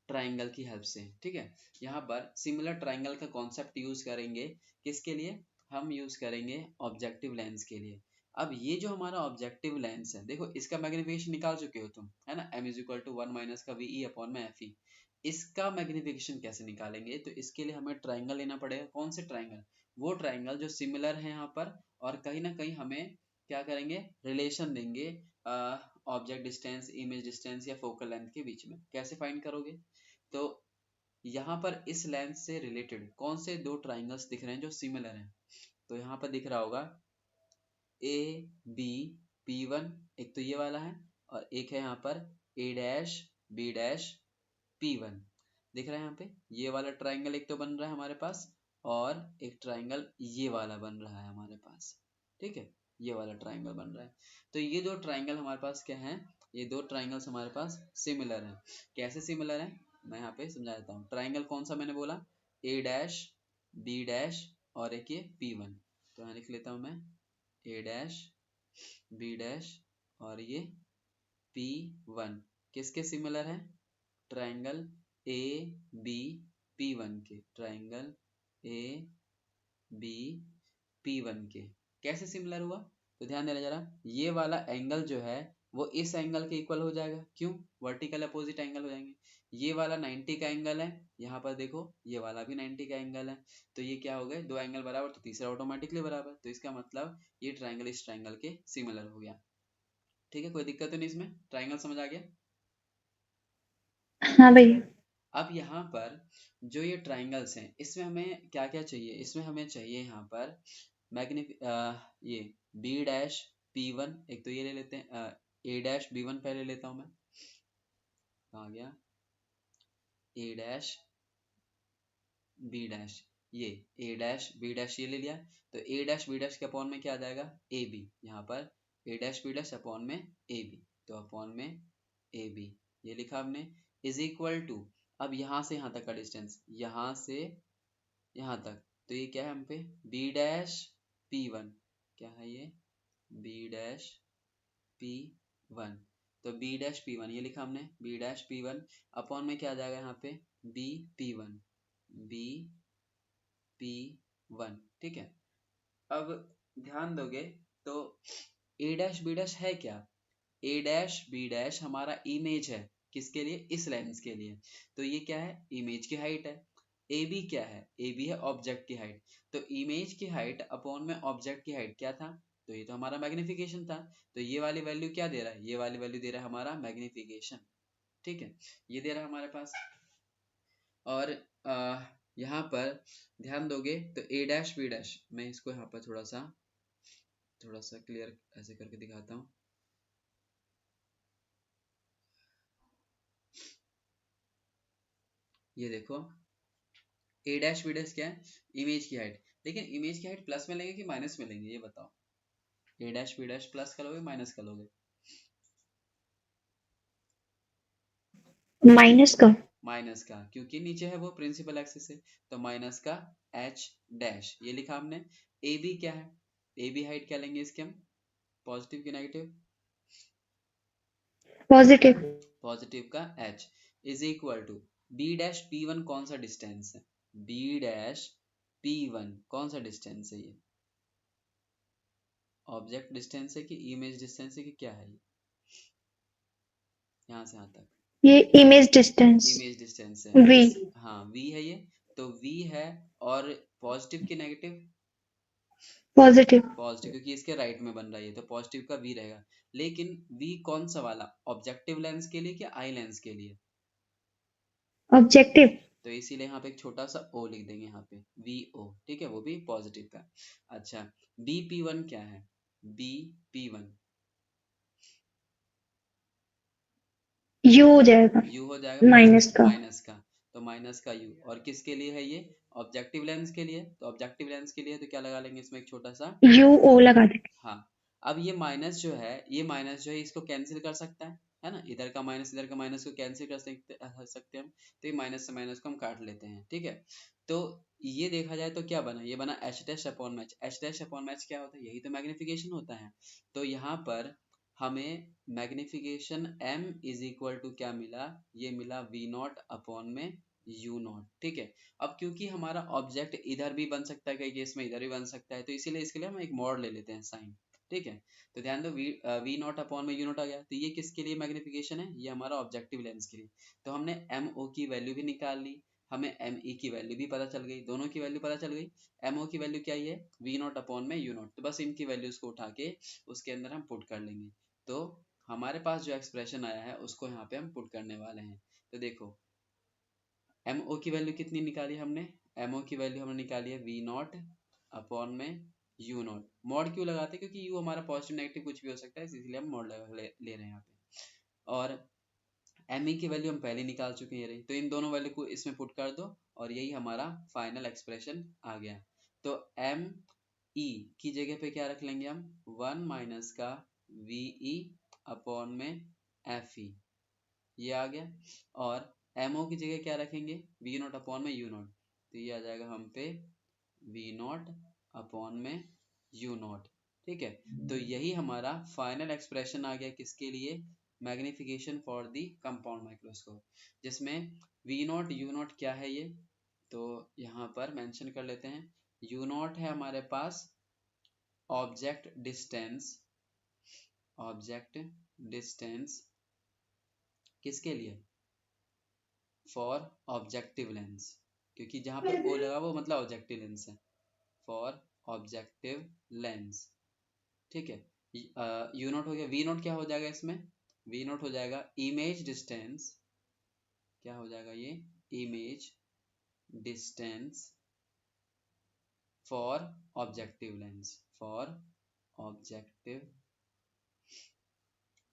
ट्राइंगल की हेल्प से। ठीक है, यहाँ पर सिमिलर ट्राइंगल का कॉन्सेप्ट यूज करेंगे, किसके लिए, हम यूज करेंगे ऑब्जेक्टिव लेंस के लिए। अब ये जो हमारा ऑब्जेक्टिव लेंस है, देखो इसका मैग्निफिकेशन निकाल चुके हो तुम, है ना, m is equal to 1 minus का वी ई अपॉन में एफ ई। इसका मैग्निफिकेशन कैसे निकालेंगे, तो इसके लिए हमें ट्राइंगल लेना पड़ेगा। कौन से ट्राइंगल, वो ट्राइंगल जो सिमिलर है यहाँ पर, और कहीं ना कहीं हमें क्या करेंगे, रिलेशन देंगे ऑब्जेक्ट डिस्टेंस, इमेज डिस्टेंस या फोकल लेंथ के बीच में। कैसे फाइंड करोगे, तो यहाँ पर इस लेंस से रिलेटेड कौन से दो ट्राइंगल्स दिख रहे हैं जो सिमिलर हैं, तो यहाँ पर दिख रहा होगा ए बी पी वन, एक तो ये वाला है, और एक है यहाँ पर A dash B dash P one. दिख रहा है यहाँ पे, ये वाला ट्राइंगल एक तो बन रहा है हमारे पास, और एक ट्राइंगल ये वाला बन रहा है हमारे पास। ठीक है, ये वाला ट्राइंगल बन रहा है। तो ये दो ट्राइंगल हमारे पास क्या है, ये दो ट्राइंगल्स हमारे पास सिमिलर हैं। कैसे सिमिलर है, मैं यहाँ पे समझा देता हूँ। ट्राइंगल कौन सा मैंने बोला, ए डैश बी डैश और एक ये पी वन। तो यहाँ लिख लेता हूँ मैं ए डैश बी डैश और ये पी वन। किसके सिमिलर है, triangle A B P one के, triangle A B P one के। कैसे सिमिलर हुआ, तो ध्यान देना जरा, ये वाला एंगल जो है वो इस एंगल के इक्वल हो जाएगा, क्यों, वर्टिकल अपोजिट एंगल हो जाएंगे। ये वाला 90 का एंगल है, यहाँ पर देखो ये वाला भी 90 का एंगल है, तो ये क्या हो गए, दो एंगल बराबर तो तीसरा ऑटोमेटिकली बराबर। तो इसका मतलब ये ट्राइंगल इस ट्राइंगल के सिमिलर हो गया। ठीक है, कोई दिक्कत तो नहीं इसमें, ट्राइंगल समझ आ गया। हाँ भैया। अब यहाँ पर जो ये ट्राइंगल्स हैं इसमें हमें क्या क्या चाहिए, इसमें हमें चाहिए यहाँ पर ये बी डैश पी वन, एक तो ये ले लेते हैं, ए डैश बी वन पहले लेता हूँ मैं, कहाँ गया, ए डैश बी डैश, ये ए डैश बी डैश ये ले लिया। तो ए डैश बी डैश के अपॉन में क्या आ जाएगा, ए बी, यहाँ पर A dash B dash upon में ए बी, तो अपॉन में ए बी ये लिखा हमने, इज इक्वल टू, अब यहाँ से यहाँ तक का डिस्टेंस, यहाँ से यहाँ तक, तो ये क्या है हम पे, बी डैश पी वन, क्या है ये, बी डैश पी वन। तो बी डैश पी वन ये लिखा हमने, B dash P one upon में क्या आ जाएगा यहाँ पे, B P one, B P one. ठीक है, अब ध्यान दोगे तो ए डैश बी डैश है क्या, ए डैश बी डैश हमारा इमेज है किसके लिए? इस लेंस के लिए। तो ये क्या है? इमेज की हाइट है। ए बी क्या है? ए बी है ऑब्जेक्ट की हाइट। तो इमेज की हाइट अपॉन में ऑब्जेक्ट की हाइट क्या था? तो ये तो हमारा मैग्निफिकेशन था। तो ये वाली वैल्यू क्या दे रहा है? ये वाली वैल्यू दे रहा है हमारा मैग्निफिकेशन। ठीक है, ये दे रहा है हमारे पास। और यहाँ पर ध्यान दोगे तो ए डैश बी डैश, मैं इसको यहाँ पर थोड़ा सा क्लियर ऐसे करके दिखाता हूँ। ये देखो, ए डैश बी डैश क्या है? इमेज की हाइट। लेकिन इमेज की हाइट प्लस में लेंगे कि माइनस में लेंगे, ये बताओ। ए डैश बी डैश प्लस का लोगे माइनस का लोगे? माइनस का। माइनस का, क्योंकि नीचे है वो प्रिंसिपल एक्सिस है। तो माइनस का एच डैश, ये लिखा हमने। ए बी क्या है? ए बी हाइट क्या लेंगे इसके हम? पॉजिटिव की नेगेटिव? पॉजिटिव। पॉजिटिव का H is equal to B dash P one, कौन सा डिस्टेंस है? बी डैश पी वन कौन सा डिस्टेंस है? ये ऑब्जेक्ट डिस्टेंस है कि इमेज डिस्टेंस है कि क्या है? ये यहाँ से यहाँ तक ये इमेज डिस्टेंस। इमेज डिस्टेंस है। वी। हाँ वी है ये। तो वी है। और पॉजिटिव की नेगेटिव? पॉजिटिव। पॉजिटिव, क्योंकि इसके राइट में बन रहा है ये, तो पॉजिटिव का वी रहेगा। लेकिन वी कौन सा वाला? ऑब्जेक्टिव लेंस के लिए कि आई लेंस के लिए? ऑब्जेक्टिव। तो इसीलिए यहाँ पे एक छोटा सा ओ लिख देंगे यहाँ पे, वी ओ। ठीक है, वो भी पॉजिटिव का। अच्छा, बी पी वन क्या है? बी पी वन यू हो जाएगा। यू हो जाएगा, माइनस का। माइनस का। तो माइनस का यू, और किसके लिए है ये? ऑब्जेक्टिव लेंस के लिए। तो ऑब्जेक्टिव लेंस के लिए तो क्या लगा लेंगे इसमें? एक छोटा सा। यू ओ लगा देंगे। हाँ। अब ये माइनस जो है, ये माइनस जो है इसको कैंसिल कर सकता है ना? इधर का माइनस इधर का माइनस को कैंसिल कर सकते हैं हम। तो ये माइनस से माइनस को हम काट लेते हैं। ठीक है, तो ये देखा जाए तो क्या बना? ये बना H dash upon match. H dash upon match क्या होता है? यही तो मैग्निफिकेशन होता है। तो यहाँ पर हमें magnification m is equal to क्या मिला? ये मिला वी नॉट अपॉन में यू नॉट। ठीक है, अब क्योंकि हमारा ऑब्जेक्ट इधर भी बन सकता है, कई केस में इधर भी बन सकता है, तो इसीलिए इसके लिए हम एक मॉड ले लेते हैं, साइन। ठीक है, तो ध्यान दो, वी नॉट अपॉन में यू नॉट आ गया। तो ये किसके लिए मैग्निफिकेशन है? ये हमारा ऑब्जेक्टिव लेंस के लिए। तो हमने एम ओ की वैल्यू भी निकाल ली, हमें एम ई की वैल्यू भी पता चल गई, दोनों की वैल्यू पता चल गई। एम ओ की वैल्यू क्या है? वी नॉट अपॉन में यू नॉट। तो बस इनकी वैल्यूज को उठा के उसके अंदर हम पुट कर लेंगे। तो हमारे पास जो एक्सप्रेशन आया है उसको यहाँ पे हम पुट करने वाले हैं। तो देखो, एम ओ की वैल्यू कितनी निकाली हमने? एम ओ की वैल्यू हमने निकाली है वी नॉट अपॉन में यू नॉट। मॉड क्यों लगाते हैं? क्योंकि यू हमारा पॉजिटिव नेगेटिव कुछ भी हो सकता है, इसलिए हम मॉड ले रहे हैं यहाँ पे। और एम ई की वैल्यू हम पहले निकाल चुके हैं, ये रही। तो इन दोनों वैल्यू को इसमें पुट कर दो और यही हमारा फाइनल एक्सप्रेशन आ गया। तो एम ई की जगह पे क्या रख लेंगे हम? वन माइनस का वी ई अपॉन में एफ ई, ये आ गया। और एम ओ की जगह क्या रखेंगे? वी नॉट अपॉन में यू नॉट। तो ये आ जाएगा हम पे वी नॉट अपॉन में यू नॉट। ठीक है, तो यही हमारा फाइनल एक्सप्रेशन आ गया। किसके लिए? Magnification for the compound microscope, जिसमें वी नॉट यू नॉट क्या है ये, तो यहाँ पर मेंशन कर लेते हैं। यू नॉट है हमारे पास ऑब्जेक्ट डिस्टेंस। ऑब्जेक्ट डिस्टेंस किसके लिए? फॉर ऑब्जेक्टिव लेंस, क्योंकि जहां पर ओ लगा वो मतलब ऑब्जेक्टिव लेंस है। For objective lens. ठीक है, यू नॉट हो गया। वी नॉट क्या हो जाएगा इसमें? वी नॉट हो जाएगा इमेज डिस्टेंस। क्या हो जाएगा ये? Image distance for objective lens. For objective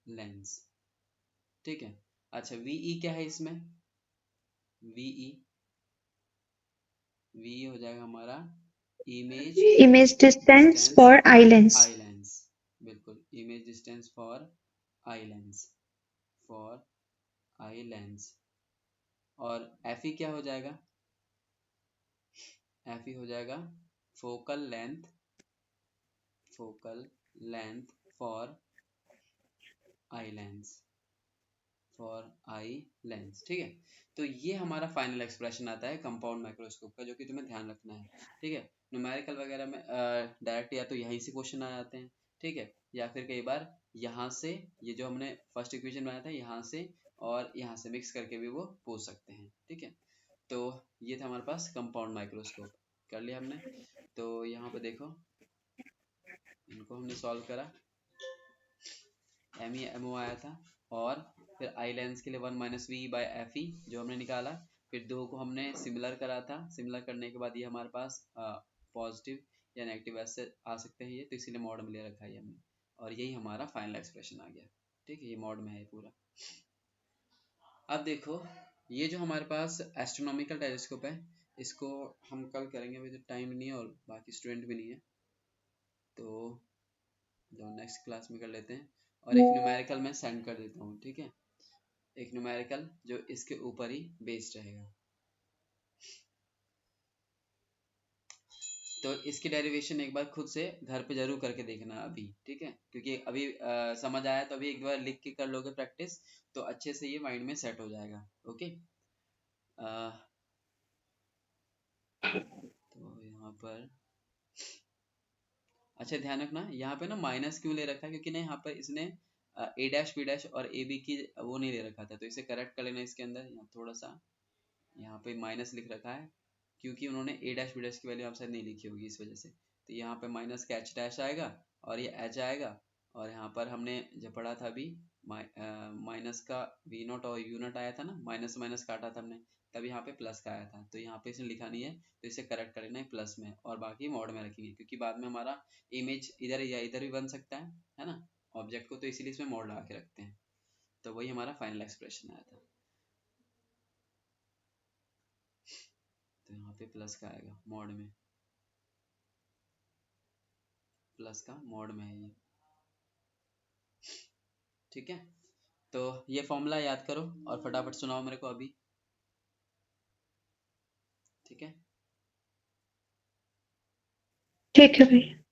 lens. ठीक है, अच्छा वीई क्या है इसमें? वीई वी हो जाएगा हमारा image image distance distance for eye lens. Eye lens. बिल्कुल, image distance for eye lens. For eye lens. और एफ ई क्या हो जाएगा? एफ ई हो जाएगा focal length. Focal length for eye lens. For eye lens. ठीक है, तो ये हमारा फाइनल एक्सप्रेशन आता है कंपाउंड माइक्रोस्कोप का, जो कि तुम्हें ध्यान रखना है। ठीक है, न्यूमेरिकल वगैरह में डायरेक्ट या तो यहीं से क्वेश्चन आ जाते हैं। ठीक है, या फिर कई बार यहाँ से, ये जो हमने फर्स्ट इक्वेशन बनाया था यहाँ से और यहाँ से मिक्स करके भी वो पूछ सकते हैं। ठीक है, तो ये था हमारे पास कंपाउंड माइक्रोस्कोप, कर लिया हमने। तो यहाँ पे देखो, इनको हमने सॉल्व करा, MEMO आया था, और फिर आई लेंस के लिए 1 minus V by F E जो हमने निकाला। फिर दो को हमने सिमिलर करा था, सिमिलर करने के बाद ये हमारे पास पॉजिटिव या नेगेटिव ऐसे आ सकते हैं ये, तो इसीलिए मॉड में ले रखा है हमने, और यही हमारा फाइनल एक्सप्रेशन आ गया। ठीक है, ये मॉड में है पूरा। अब देखो, ये जो हमारे पास एस्ट्रोनॉमिकल टेलीस्कोप है, इसको हम कल करेंगे, अभी तो टाइम नहीं है और बाकी स्टूडेंट भी नहीं है, तो जो नेक्स्ट क्लास में कर लेते हैं। और एक न्यूमेरिकल मैं सेंड कर देता हूँ। ठीक है, एक न्यूमेरिकल जो इसके ऊपर ही बेस्ड रहेगा। तो इसकी डेरिवेशन एक बार खुद से घर पे जरूर करके देखना अभी। ठीक है, क्योंकि अभी समझ आया तो अभी एक बार लिख के कर लोगे प्रैक्टिस, तो अच्छे से ये माइंड में सेट हो जाएगा। ओके, तो यहाँ पर अच्छा ध्यान रखना, यहाँ पे ना माइनस क्यों ले रखा है, क्योंकि ना यहाँ पर इसने ए डैश बी डैश और ए बी की वो नहीं ले रखा था, तो इसे करेक्ट कर लेना इसके अंदर। यहाँ थोड़ा सा यहाँ पे माइनस लिख रखा है, क्योंकि उन्होंने ए डैश बी डैश की वैल्यू आप शायद नहीं लिखी होगी इस वजह से। तो यहाँ पे माइनस का एच डैश आएगा और ये एच आएगा, और यहाँ पर हमने जब पढ़ा था अभी माइनस का वी नॉट और यू नॉट आया था ना, माइनस माइनस काटा था हमने, तब यहाँ पे प्लस का आया था। तो यहाँ पे इसने लिखा नहीं है, तो इसे करेक्ट कर लेना है प्लस में, और बाकी मॉड में रखेंगे, क्योंकि बाद में हमारा इमेज इधर या इधर भी बन सकता है ना ऑब्जेक्ट को, तो इसीलिए इसमें मॉड लगा के रखते हैं। तो वही हमारा फाइनल एक्सप्रेशन आया था। तो यहाँ पे प्लस का आएगा मॉड में, प्लस का मॉड में है ये। ठीक है, तो ये फॉर्मूला याद करो और फटाफट सुनाओ मेरे को अभी। ठीक है, ठीक है भैया।